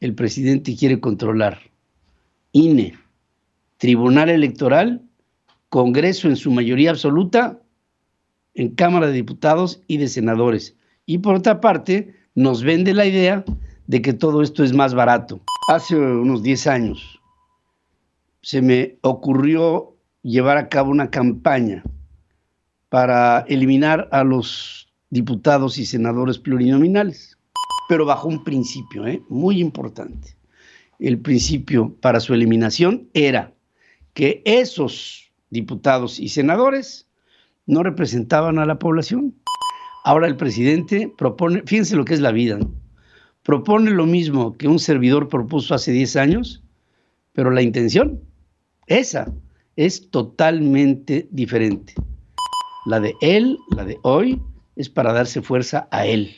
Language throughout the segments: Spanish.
el presidente quiere controlar INE, Tribunal Electoral, Congreso en su mayoría absoluta, en Cámara de Diputados y de Senadores. Y por otra parte, nos vende la idea de que todo esto es más barato. Hace unos 10 años se me ocurrió llevar a cabo una campaña para eliminar a los diputados y senadores plurinominales, pero bajo un principio muy importante. El principio para su eliminación era que esos diputados y senadores no representaban a la población. Ahora el presidente propone, fíjense lo que es la vida, ¿no? Propone lo mismo que un servidor propuso hace 10 años, pero la intención, esa, es totalmente diferente. La de él, la de hoy, es para darse fuerza a él.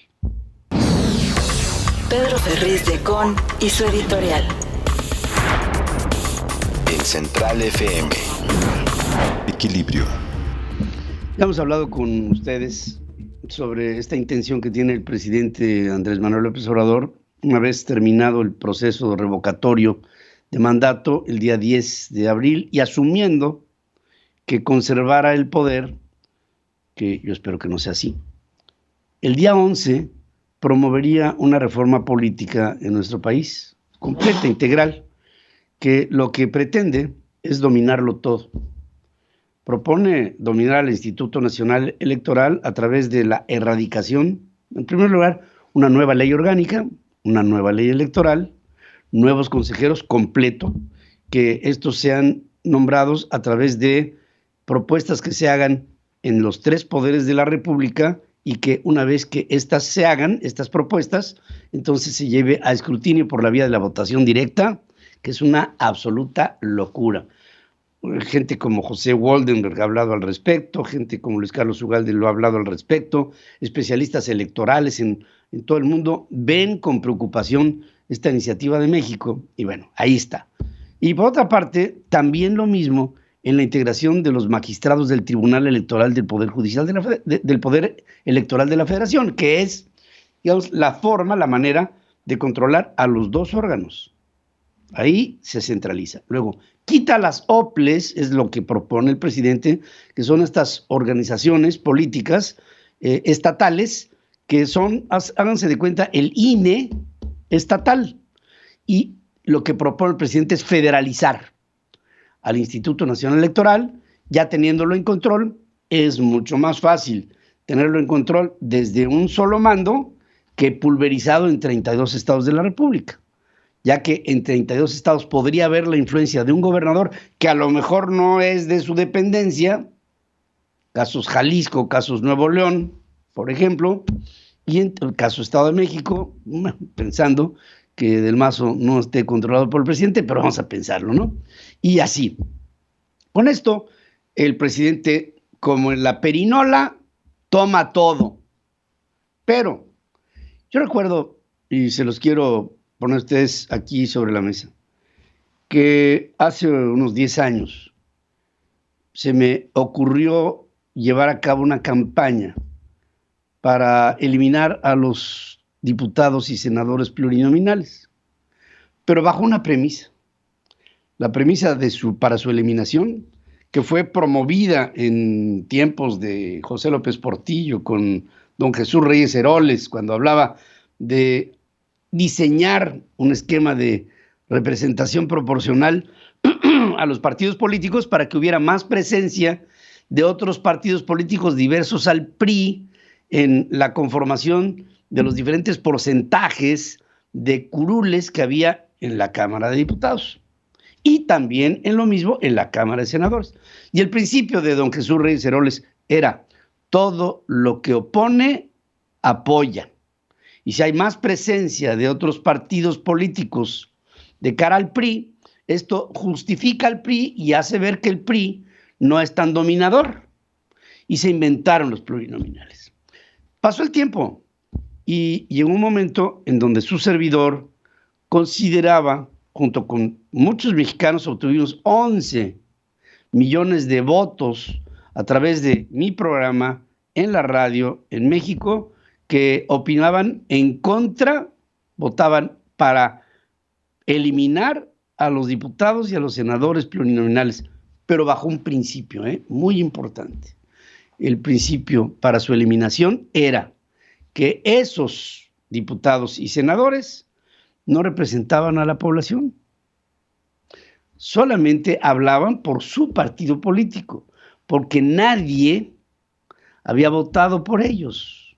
Pedro Ferriz de Con y su editorial. En Central FM. Equilibrio. Ya hemos hablado con ustedes sobre esta intención que tiene el presidente Andrés Manuel López Obrador, una vez terminado el proceso revocatorio de mandato el día 10 de abril y asumiendo que conservara el poder, que yo espero que no sea así. El día 11 promovería una reforma política en nuestro país, completa, integral, que lo que pretende es dominarlo todo. Propone dominar al Instituto Nacional Electoral a través de la erradicación, en primer lugar, una nueva ley orgánica, una nueva ley electoral, nuevos consejeros completo, que estos sean nombrados a través de propuestas que se hagan en los 3 poderes de la República y que una vez que estas se hagan, estas propuestas, entonces se lleve a escrutinio por la vía de la votación directa, que es una absoluta locura. Gente como José Waldenberg ha hablado al respecto, gente como Luis Carlos Ugalde lo ha hablado al respecto, especialistas electorales en todo el mundo ven con preocupación esta iniciativa de México y bueno, ahí está. Y por otra parte, también lo mismo en la integración de los magistrados del Tribunal Electoral del Poder Judicial del Poder Electoral de la Federación, que es, digamos, la forma, la manera de controlar a los 2 órganos. Ahí se centraliza. Luego, quita las OPLES, es lo que propone el presidente, que son estas organizaciones políticas estatales, que son, háganse de cuenta, el INE estatal. Y lo que propone el presidente es federalizar al Instituto Nacional Electoral, ya teniéndolo en control, es mucho más fácil tenerlo en control desde un solo mando que pulverizado en 32 estados de la República, ya que en 32 estados podría haber la influencia de un gobernador que a lo mejor no es de su dependencia, casos Jalisco, casos Nuevo León, por ejemplo, y en el caso Estado de México, pensando que Del Mazo no esté controlado por el presidente, pero vamos a pensarlo, ¿no? Y así. Con esto, el presidente, como en la perinola, toma todo. Pero yo recuerdo, y se los quiero poner a ustedes aquí sobre la mesa, que hace unos 10 años se me ocurrió llevar a cabo una campaña para eliminar a los diputados y senadores plurinominales, pero bajo una premisa. La premisa para su eliminación, que fue promovida en tiempos de José López Portillo con don Jesús Reyes Heroles, cuando hablaba de diseñar un esquema de representación proporcional a los partidos políticos para que hubiera más presencia de otros partidos políticos diversos al PRI en la conformación de los diferentes porcentajes de curules que había en la Cámara de Diputados y también en lo mismo en la Cámara de Senadores. Y el principio de don Jesús Reyes Heroles era: todo lo que opone, apoya. Y si hay más presencia de otros partidos políticos de cara al PRI, esto justifica al PRI y hace ver que el PRI no es tan dominador. Y se inventaron los plurinominales. Pasó el tiempo y llegó un momento en donde su servidor consideraba, junto con muchos mexicanos, obtuvimos 11 millones de votos a través de mi programa en la radio en México, que opinaban en contra, votaban para eliminar a los diputados y a los senadores plurinominales, pero bajo un principio, muy importante. El principio para su eliminación era que esos diputados y senadores no representaban a la población. Solamente hablaban por su partido político, porque nadie había votado por ellos,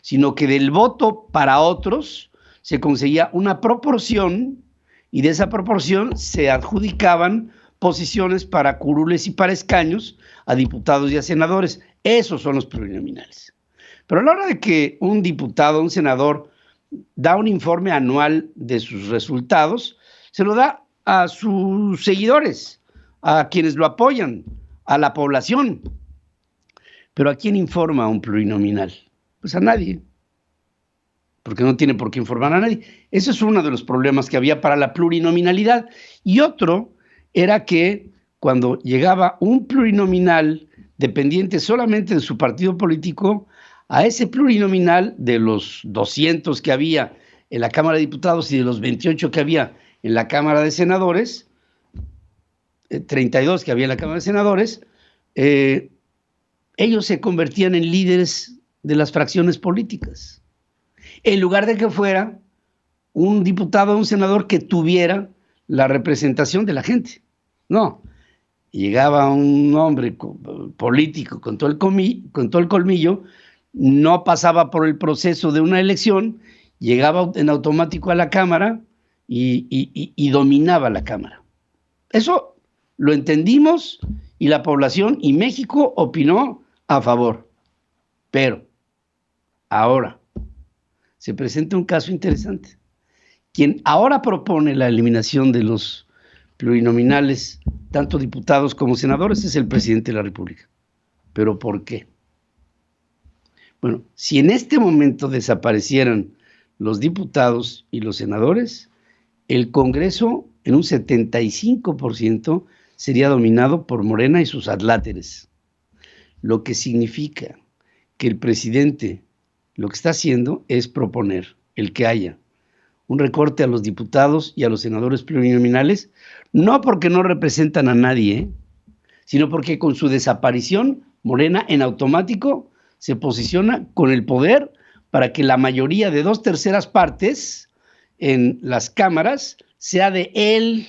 sino que del voto para otros se conseguía una proporción y de esa proporción se adjudicaban posiciones para curules y para escaños a diputados y a senadores. Esos son los plurinominales. Pero a la hora de que un diputado, un senador, da un informe anual de sus resultados, se lo da a sus seguidores, a quienes lo apoyan, a la población. Pero ¿a quién informa un plurinominal? Pues a nadie, porque no tiene por qué informar a nadie. Ese es uno de los problemas que había para la plurinominalidad. Y otro era que cuando llegaba un plurinominal dependiente solamente de su partido político, a ese plurinominal de los 200 que había en la Cámara de Diputados y de los 28 que había en la Cámara de Senadores, 32 que había en la Cámara de Senadores, ellos se convertían en líderes de las fracciones políticas, en lugar de que fuera un diputado o un senador que tuviera la representación de la gente. No, llegaba un hombre político con todo el colmillo, no pasaba por el proceso de una elección, llegaba en automático a la Cámara y dominaba la Cámara. Eso lo entendimos y la población y México opinó a favor. Pero ahora se presenta un caso interesante. Quien ahora propone la eliminación de los plurinominales, tanto diputados como senadores, es el presidente de la República. ¿Pero por qué? Bueno, si en este momento desaparecieran los diputados y los senadores, el Congreso en un 75% sería dominado por Morena y sus adláteres, lo que significa que el presidente lo que está haciendo es proponer el que haya un recorte a los diputados y a los senadores plurinominales, no porque no representan a nadie, sino porque con su desaparición Morena en automático se posiciona con el poder para que la mayoría de 2/3 partes en las cámaras sea de él,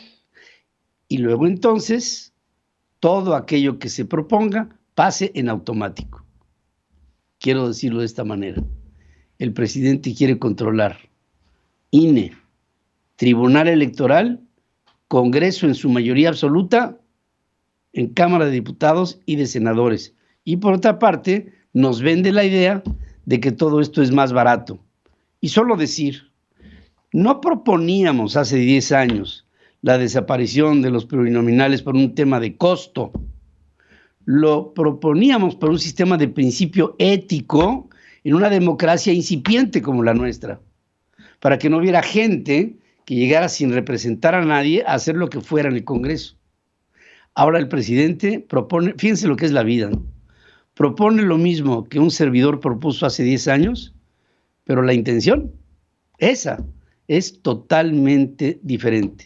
y luego entonces todo aquello que se proponga pase en automático. Quiero decirlo de esta manera: el presidente quiere controlar INE, Tribunal Electoral, Congreso en su mayoría absoluta, en Cámara de Diputados y de Senadores. Y por otra parte, nos vende la idea de que todo esto es más barato. Y solo decir, no proponíamos hace 10 años la desaparición de los plurinominales por un tema de costo. Lo proponíamos por un sistema de principio ético en una democracia incipiente como la nuestra, para que no hubiera gente que llegara sin representar a nadie a hacer lo que fuera en el Congreso. Ahora el presidente propone, fíjense lo que es la vida, ¿no? Propone lo mismo que un servidor propuso hace 10 años, pero la intención, esa, es totalmente diferente.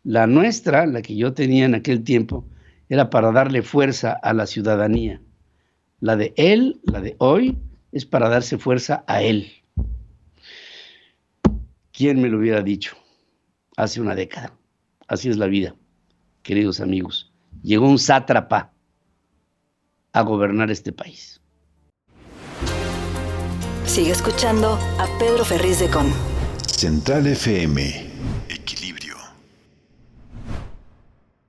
La nuestra, la que yo tenía en aquel tiempo, era para darle fuerza a la ciudadanía. La de él, la de hoy, es para darse fuerza a él. ¿Quién me lo hubiera dicho hace una década? Así es la vida, queridos amigos. Llegó un sátrapa a gobernar este país. Sigue escuchando a Pedro Ferriz de Con. Central FM.